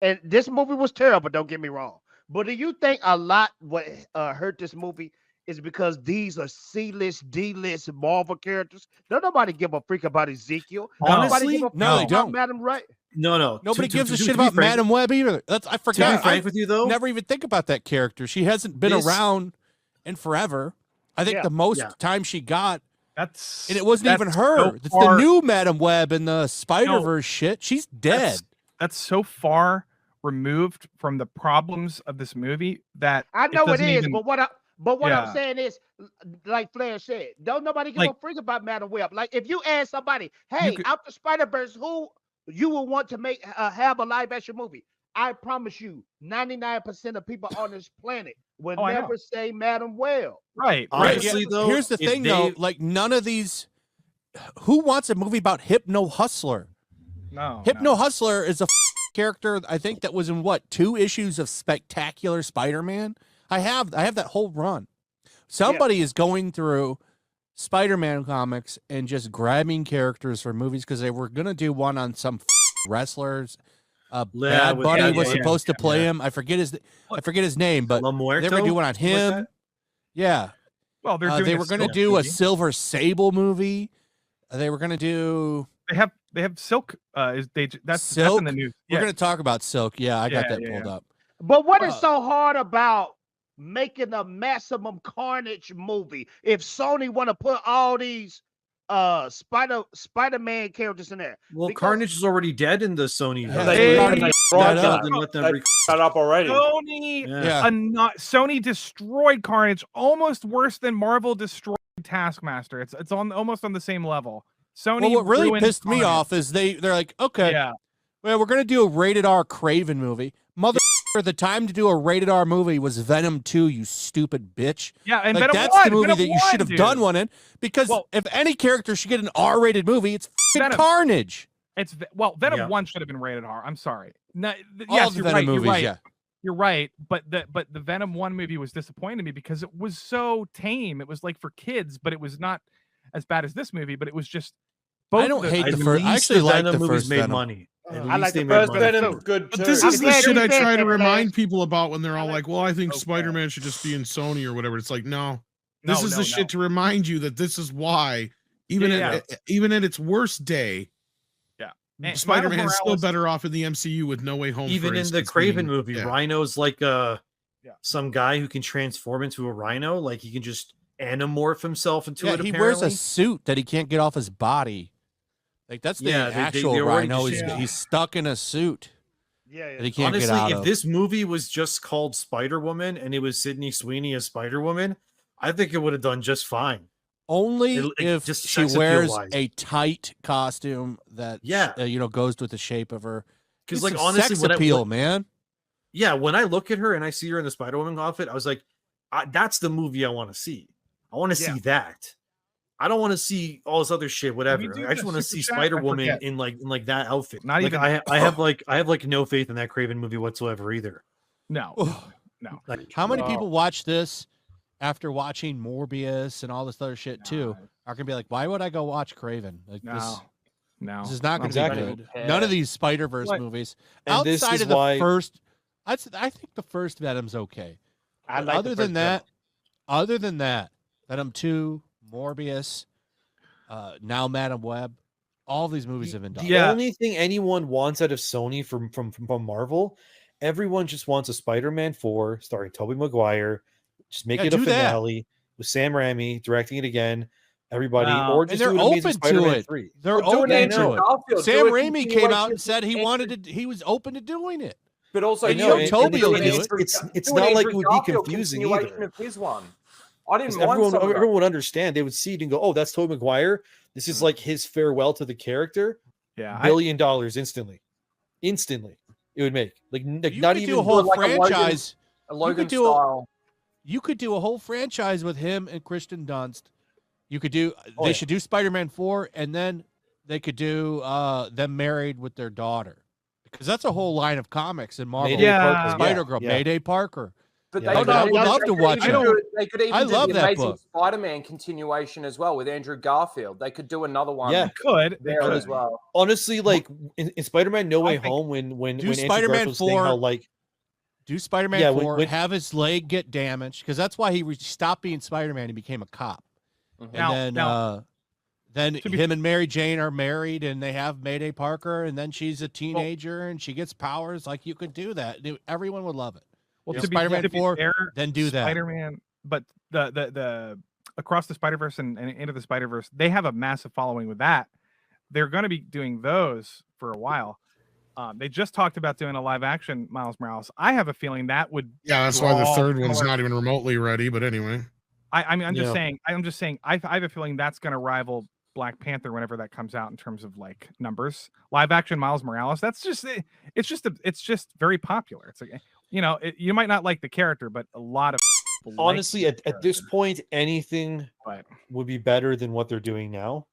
And this movie was terrible. Don't get me wrong. But do you think a lot what hurt this movie is because these are C-list, D-list Marvel characters? Don't nobody give a freak about Ezekiel. Nobody give Honestly, a freak no, they about don't. Madam Right. no. Nobody gives a shit to be about frank- Madam Web either. I forgot. To be frank with you, though, Never even think about that character. She hasn't been around in forever. I think the most time she got, and it wasn't even her. So It's the new Madam Web and the SpiderVerse shit. She's dead. That's so far removed from the problems of this movie that I know it is, even, but what I'm saying is, like Flair said, don't nobody give a freak about Madam Web. Like if you ask somebody, hey, after Spider-Verse, who you will want to make have a live action movie? I promise you, 99% of people on this planet will never say Madam Web. Right. Honestly, though, here's the thing, though. Like none of these. Who wants a movie about Hypno Hustler? No. Hypno Hustler is a character. I think that was in what 2 issues of Spectacular Spider-Man. I have that whole run. Somebody is going through Spider-Man comics and just grabbing characters for movies because they were gonna do one on some wrestlers. Bad Bunny was supposed to play him. I forget his name, but they were gonna do one on him. Yeah. Well, they were gonna do a Silver Sable movie. They were gonna do. They have Silk. That's Silk? in the news. We're gonna talk about Silk. Yeah, I got that pulled up. But what is so hard about making a Maximum Carnage movie if Sony want to put all these Spider-Man characters in there? Well, Carnage is already dead in the Sony. Cut up already. Sony destroyed Carnage almost worse than Marvel destroyed Taskmaster. It's almost on the same level. Sony. Well, what really pissed Carnage. me off is they're like, okay, well, we're gonna do a rated R Craven movie. The time to do a rated R movie was Venom 2, you stupid bitch. Yeah, and like, Venom that's 1, the movie Venom that you should have 1, done dude. one in, because if any character should get an R-rated movie, it's Carnage. Venom 1 should have been rated R. I'm sorry. No, All the Venom movies, You're right, but the Venom 1 movie was disappointing to me because it was so tame. It was like for kids, but it was not as bad as this movie, but it was just I don't hate the first. I actually like the first made Venom. money. I like the first Venom. Good too. But this is the shit I try to remind people. people about when they're all like, well, I think Spider-Man should just be in Sony or whatever. It's like, no, this is the shit to remind you that this is why, even at its worst day, Spider-Man is still better off in the MCU with No Way Home. Even in the Craven movie, Rhino's like some guy who can transform into a rhino. Like he can just anamorph himself into it. He apparently. wears a suit that he can't get off his body. Like that's the actual Rhino. He's stuck in a suit. That he can't Honestly, get out if of. this movie was just called Spider-Woman and it was Sydney Sweeney as Spider-Woman, I think it would have done just fine. Only if just she sex wears appeal-wise. a tight costume that goes with the shape of her. Because It's like some honestly, sex appeal, man. Yeah, when I look at her and I see her in the Spider-Woman outfit, I was like, that's the movie I want to see. I want to see that. I don't want to see all this other shit, whatever. I just want to see Spider-Woman in like that outfit. Not like, even. I have like no faith in that Craven movie whatsoever either. No. No. Like, How many people watch this after watching Morbius and all this other shit too? Are gonna be like, why would I go watch Craven? Like this is not gonna be good. None of these Spider-Verse movies. And Outside of the first, I think the first Venom's okay. Other than that, Venom 2, Morbius, now Madam Web, all these movies have been done. The only thing anyone wants out of Sony from Marvel, everyone just wants a Spider-Man 4 starring Tobey Maguire. Just make it a finale with Sam Raimi directing it again. Everybody, or just they're do an amazing open Spider-Man to it. 3. They're open to it. Sam Raimi came out and said he was open to doing it. But also, Toby will do it. It's not like it would be confusing either. Of his one. I didn't everyone would understand. They would see it and go, "Oh, that's Tobey Maguire. This is like his farewell to the character." Yeah, $1 billion instantly. Instantly, it would make like not even do a whole like franchise. a Logan style. You could do a whole franchise with him and Kristen Dunst. You could do. They should do Spider-Man 4, and then they could do them married with their daughter, because that's a whole line of comics in Marvel. Mayday Parker, Spider-Girl, Mayday Parker. But I would love to watch it. They could even do the Amazing Spider-Man continuation as well with Andrew Garfield. They could do another one. Yeah, they could as well. Honestly, like in Spider-Man No Way Home, when Spider-Man 4, how like do Spider-Man 4 have his leg get damaged, because that's why he stopped being Spider-Man and became a cop. And then him and Mary Jane are married and they have Mayday Parker, and then she's a teenager and she gets powers. Like, you could do that. Everyone would love it. Well, to Spider-Man 4, then do that. Spider-Man, but the Across the Spider-Verse and Into the Spider-Verse, they have a massive following with that. They're going to be doing those for a while. They just talked about doing a live action Miles Morales. I have a feeling that would. Yeah, that's why the third one's not even remotely ready. But anyway, I'm just saying. I have a feeling that's going to rival Black Panther whenever that comes out in terms of like numbers. Live action Miles Morales. That's just it's just very popular. It's like, you might not like the character, but a lot of honestly at this point anything would be better than what they're doing now.